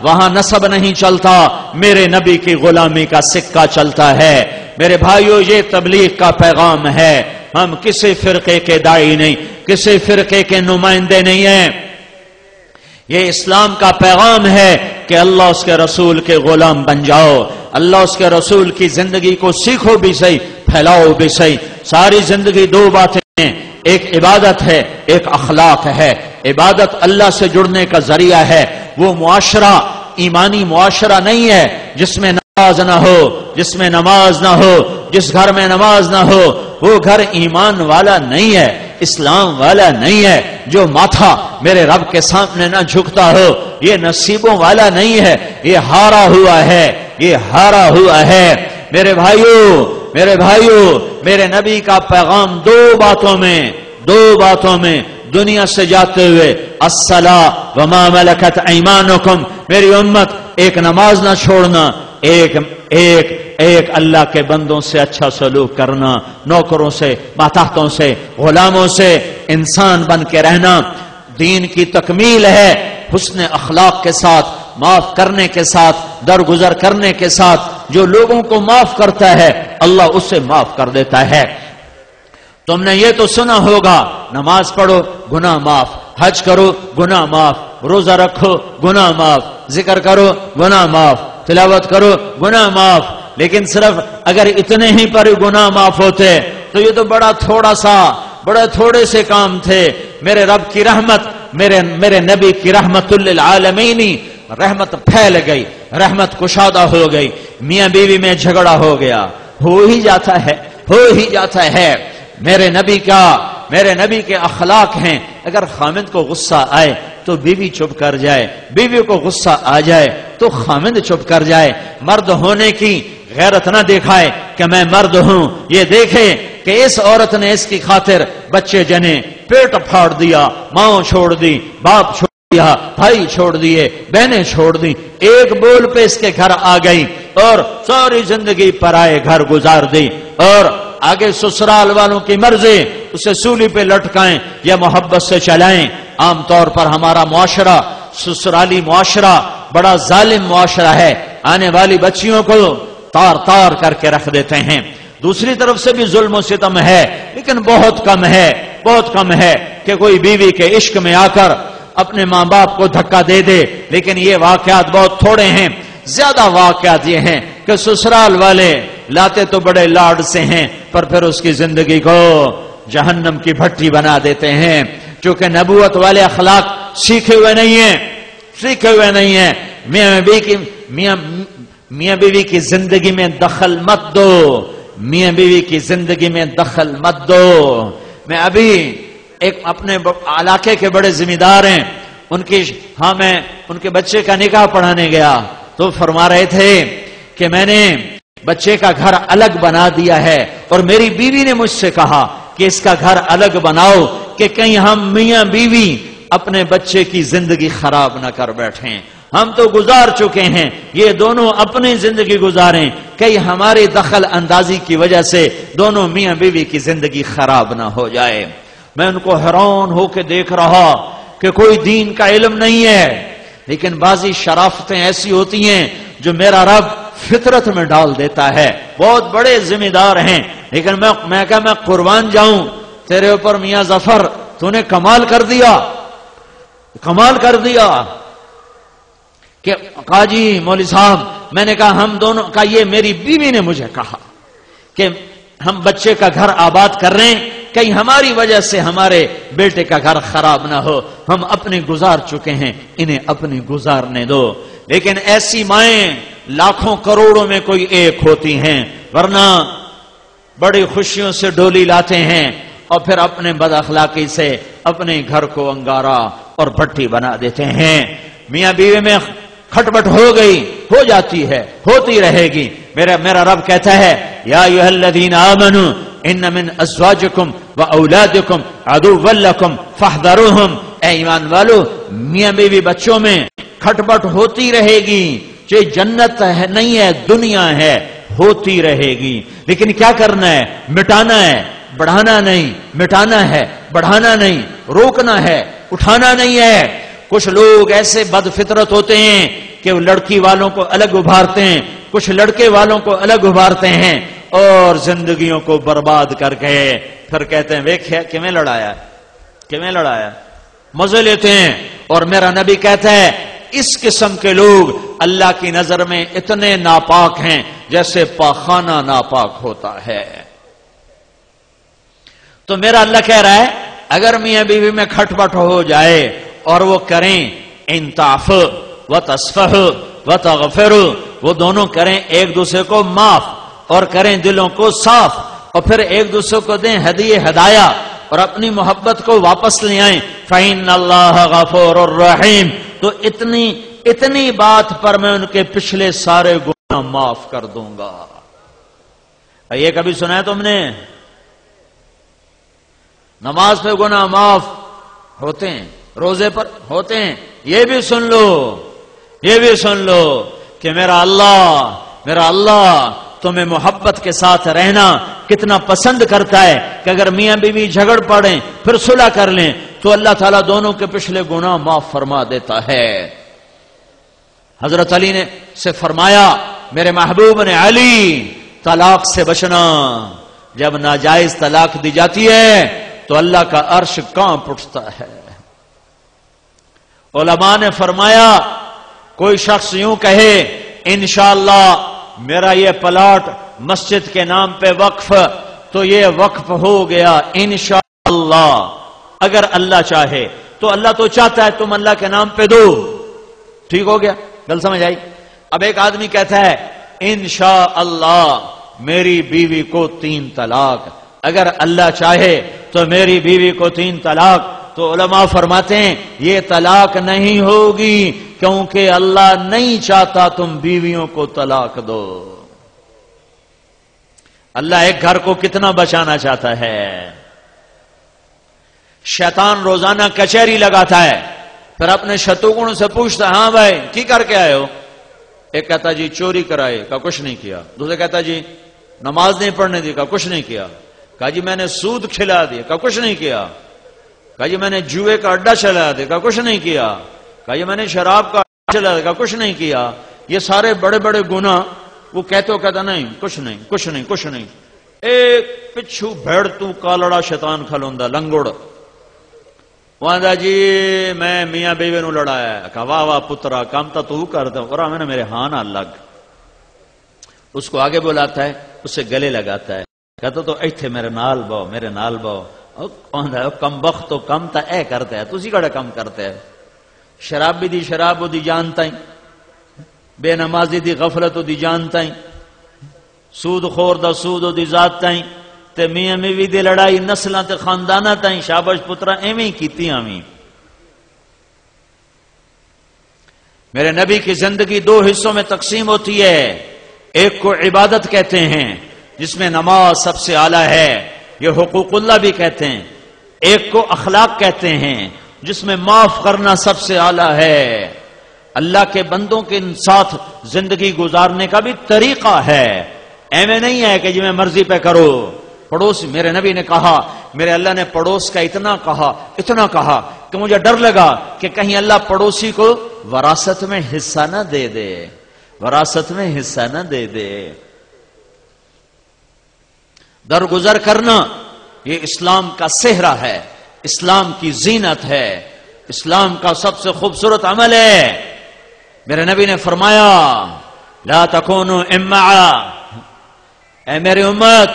وہاں نسب نہیں چلتا، میرے نبی کی غلامی کا سکہ چلتا ہے۔ میرے بھائیو، یہ تبلیغ کا پیغام ہے۔ ہم کسی فرقے کے داعی نہیں، کسی فرقے کے نمائندے نہیں ہیں۔ یہ اسلام کا پیغام ہے کہ اللہ اس کے رسول کے غلام بن جاؤ، اللہ اس کے رسول کی زندگی کو سیکھو بھی صحیح، پھیلاؤ بھی صحیح۔ ساری زندگی دو باتیں ہیں، ایک عبادت ہے، ایک اخلاق ہے۔ عبادت اللہ سے جڑنے کا ذریعہ ہے، وہ معاشرہ ایمانی معاشرہ نہیں ہے جس میں نماز نہ ہو، جس میں نماز نہ ہو، جس گھر میں نماز نہ ہو، وہ گھر ایمان والا نہیں ہے، اسلام والا نہیں ہے۔ جو ماتھا میرے رب کے سامنے نہ جھکتا ہو، یہ نصیبوں والا نہیں ہے، یہ ہارا ہوا ہے، یہ ہارا ہوا ہے۔ میرے بھائیو، میرے نبی کا پیغام دو باتوں میں دنیا سے جاتے ہوئے، الصلاۃ وما ملکت ایمانکم، میری امت ایک نماز نہ چھوڑنا، ایک اللہ کے بندوں سے اچھا سلوک کرنا، نوکروں سے، ماتحتوں سے، غلاموں سے انسان بن کے رہنا دین کی تکمیل ہے۔ حسن اخلاق کے ساتھ، معاف کرنے کے ساتھ، درگزر کرنے کے ساتھ، جو لوگوں کو معاف کرتا ہے اللہ اسے معاف کر دیتا ہے۔ تم نے یہ تو سنا ہوگا، نماز پڑھو گناہ معاف، حج کرو گناہ معاف، روزہ رکھو گناہ معاف، ذکر کرو گناہ معاف، تلاوت کرو گناہ معاف۔ لیکن صرف اگر اتنے ہی پر گناہ معاف ہوتے تو یہ تو بڑے تھوڑے سے کام تھے۔ میرے رب کی رحمت، میرے نبی کی رحمت للعالمین، رحمت پھیل گئی، رحمت کشادہ ہو گئی، میاں بیوی میں جھگڑا ہو گیا، ہو ہی جاتا ہے۔ میرے نبی کے اخلاق ہیں، اگر خامند کو غصہ آئے تو بیوی چپ کر جائے، بیوی کو غصہ آ جائے تو خامند چپ کر جائے۔ مرد ہونے کی غیرت نہ دکھائے کہ میں مرد ہوں، یہ دیکھے کہ اس عورت نے اس کی خاطر بچے جنے، پیٹ پھاڑ دیا، ماں چھوڑ دی، باپ چھوڑ دیا، بھائی چھوڑ دیے، بہنیں چھوڑ دی، ایک بول پہ اس کے گھر آ گئی اور ساری زندگی پرائے گھر گزار دی، اور آگے سسرال والوں کی مرضی، اسے سولی پہ لٹکائیں یا محبت سے چلائیں۔ عام طور پر ہمارا معاشرہ، سسرالی معاشرہ بڑا ظالم معاشرہ ہے، آنے والی بچیوں کو تار کر کے رکھ دیتے ہیں۔ دوسری طرف سے بھی ظلم و ستم ہے، لیکن بہت کم ہے کہ کوئی بیوی کے عشق میں آ کر اپنے ماں باپ کو دھکا دے دے، لیکن یہ واقعات بہت تھوڑے ہیں۔ زیادہ واقعات یہ ہیں کہ سسرال والے لاتے تو بڑے لاڈ سے ہیں، پر پھر اس کی زندگی کو جہنم کی بھٹی بنا دیتے ہیں، چونکہ نبوت والے اخلاق سیکھے ہوئے نہیں ہیں۔ میاں بیوی کی زندگی میں دخل مت دو، میاں بیوی کی زندگی میں دخل مت دو۔ میں ابھی ایک اپنے علاقے کے بڑے ذمہ دار ہیں، میں ان کے بچے کا نکاح پڑھانے گیا تو فرما رہے تھے کہ میں نے بچے کا گھر الگ بنا دیا ہے، اور میری بیوی نے مجھ سے کہا کہ اس کا گھر الگ بناؤ کہ کہیں ہم میاں بیوی اپنے بچے کی زندگی خراب نہ کر بیٹھیں۔ ہم تو گزار چکے ہیں، یہ دونوں اپنی زندگی گزاریں، کہیں ہماری دخل اندازی کی وجہ سے دونوں میاں بیوی کی زندگی خراب نہ ہو جائے۔ میں ان کو حیران ہو کے دیکھ رہا کہ کوئی دین کا علم نہیں ہے، لیکن بعضی شرافتیں ایسی ہوتی ہیں جو میرا رب فطرت میں ڈال دیتا ہے۔ بہت بڑے ذمہ دار ہیں، لیکن میں قربان جاؤں تیرے اوپر میاں ظفر، تو نے کمال کر دیا کہ قاضی مولوی صاحب، میں نے کہا ہم دونوں کا، یہ میری بیوی نے مجھے کہا کہ ہم بچے کا گھر آباد کر رہے ہیں، کہیں ہماری وجہ سے ہمارے بیٹے کا گھر خراب نہ ہو، ہم اپنے گزار چکے ہیں، انہیں اپنی گزارنے دو۔ لیکن ایسی مائیں لاکھوں کروڑوں میں کوئی ایک ہوتی ہیں، ورنہ بڑی خوشیوں سے ڈولی لاتے ہیں اور پھر اپنے بد اخلاقی سے اپنے گھر کو انگارا اور بھٹی بنا دیتے ہیں۔ میاں بیوی میں کھٹپٹ ہو جاتی ہے، ہوتی رہے گی۔ میرا رب کہتا ہے یا ایھا الذین آمنوا ان من ازواجکم واولادکم عدوا لکم فاحذروہم، اے ایمان والو، میاں بیوی بچوں میں کھٹپٹ ہوتی رہے گی، یہ جنت ہے نہیں ہے، دنیا ہے، ہوتی رہے گی۔ لیکن کیا کرنا ہے؟ مٹانا ہے، بڑھانا نہیں، مٹانا ہے، بڑھانا نہیں، روکنا ہے، اٹھانا نہیں ہے۔ کچھ لوگ ایسے بد فطرت ہوتے ہیں کہ وہ لڑکی والوں کو الگ ابھارتے ہیں، کچھ لڑکے والوں کو الگ ابھارتے ہیں اور زندگیوں کو برباد کر کے پھر کہتے ہیں ویکھیا کیویں لڑایا، مزے لیتے ہیں۔ اور میرا نبی کہتا ہے اس قسم کے لوگ اللہ کی نظر میں اتنے ناپاک ہیں جیسے پاخانہ ناپاک ہوتا ہے۔ تو میرا اللہ کہہ رہا ہے اگر میاں بیوی میں کھٹ پٹ ہو جائے اور وہ کریں انتعف و تصفح و تغفر، وہ دونوں کریں ایک دوسرے کو معاف اور کریں دلوں کو صاف اور پھر ایک دوسرے کو دیں ہدایہ اور اپنی محبت کو واپس لے آئیں، فَإِنَّ اللَّهَ غَفُورٌ رَحِيمٌ، تو اتنی بات پر میں ان کے پچھلے سارے گناہ معاف کر دوں گا۔ یہ کبھی سنا ہے تم نے؟ نماز پہ گناہ معاف ہوتے ہیں، روزے پر ہوتے ہیں، یہ بھی سن لو کہ میرا اللہ تمہیں محبت کے ساتھ رہنا کتنا پسند کرتا ہے کہ اگر میاں بیوی جھگڑ پڑیں پھر صلح کر لیں تو اللہ تعالیٰ دونوں کے پچھلے گناہ معاف فرما دیتا ہے۔ حضرت علی نے سے فرمایا میرے محبوب نے علی طلاق سے بچنا، جب ناجائز طلاق دی جاتی ہے تو اللہ کا عرش کانپ اٹھتا ہے۔ علماء نے فرمایا کوئی شخص یوں کہے انشاءاللہ میرا یہ پلاٹ مسجد کے نام پہ وقف، تو یہ وقف ہو گیا انشاءاللہ، اگر اللہ چاہے تو اللہ تو چاہتا ہے تم اللہ کے نام پہ دو، ٹھیک ہو گیا، گل سمجھ آئی؟ اب ایک آدمی کہتا ہے انشاءاللہ میری بیوی کو 3 طلاق، اگر اللہ چاہے تو میری بیوی کو 3 طلاق، تو علماء فرماتے ہیں یہ طلاق نہیں ہوگی کیونکہ اللہ نہیں چاہتا تم بیویوں کو طلاق دو۔ اللہ ایک گھر کو کتنا بچانا چاہتا ہے۔ شیطان روزانہ کچہری لگاتا ہے، پھر اپنے شتروگنوں سے پوچھتا ہے ہاں بھائی کی کر کے آئے ہو؟ ایک کہتا جی چوری کرائے، کہا کچھ نہیں کیا۔ دوسرے کہتا جی نماز نہیں پڑھنے دی، کہا کچھ نہیں کیا۔ کہا جی میں نے سود کھلا دیا، کہا کچھ نہیں کیا۔ کہا جی میں نے جوئے کا اڈا چلا دیا، کہا کچھ نہیں کیا۔ کہا جی میں نے شراب کا اڈا چلا دیا، کہا کچھ نہیں کیا۔ یہ سارے بڑے بڑے گناہ وہ کہتا نہیں کچھ نہیں۔ ایک پچھو بھیڑ تو کالڑا شیطان کھلوندا لنگڑ، وہاں جی میں میاں بیوی نو لڑایا، کہا واہ واہ پترا کام تو کرتا اور میں نے میرے ہاں نہ لگ۔ اس کو آگے بلاتا ہے، اسے گلے لگاتا ہے، کہتا تو ایتھے میرے نال باؤ، کم بخت تو کم تا اے کرتا ہے، تسی کڑا کم کرتا ہے۔ شراب بھی دی شراب دی جانتا ہی، بے نمازی دی غفلت دی جانتا ہی، سود خور دا سود دی ذات تائیں، تے میاں بیوی دی لڑائی نسلاں تے خانداناں تائیں، شاباش پترا ایویں کیتی آویں۔ میرے نبی کی زندگی 2 حصوں میں تقسیم ہوتی ہے، ایک کو عبادت کہتے ہیں جس میں نماز سب سے اعلیٰ ہے، یہ حقوق اللہ بھی کہتے ہیں، ایک کو اخلاق کہتے ہیں جس میں معاف کرنا سب سے اعلیٰ ہے، اللہ کے بندوں کے ساتھ زندگی گزارنے کا بھی طریقہ ہے، ایویں نہیں ہے کہ جی میں مرضی پہ کرو۔ پڑوس میرے نبی نے کہا، میرے اللہ نے پڑوس کا اتنا کہا کہ مجھے ڈر لگا کہ کہیں اللہ پڑوسی کو وراثت میں حصہ نہ دے دے۔ درگزر کرنا یہ اسلام کا صحرا ہے، اسلام کی زینت ہے، اسلام کا سب سے خوبصورت عمل ہے۔ میرے نبی نے فرمایا لا تکونوا امعا، اے میری امت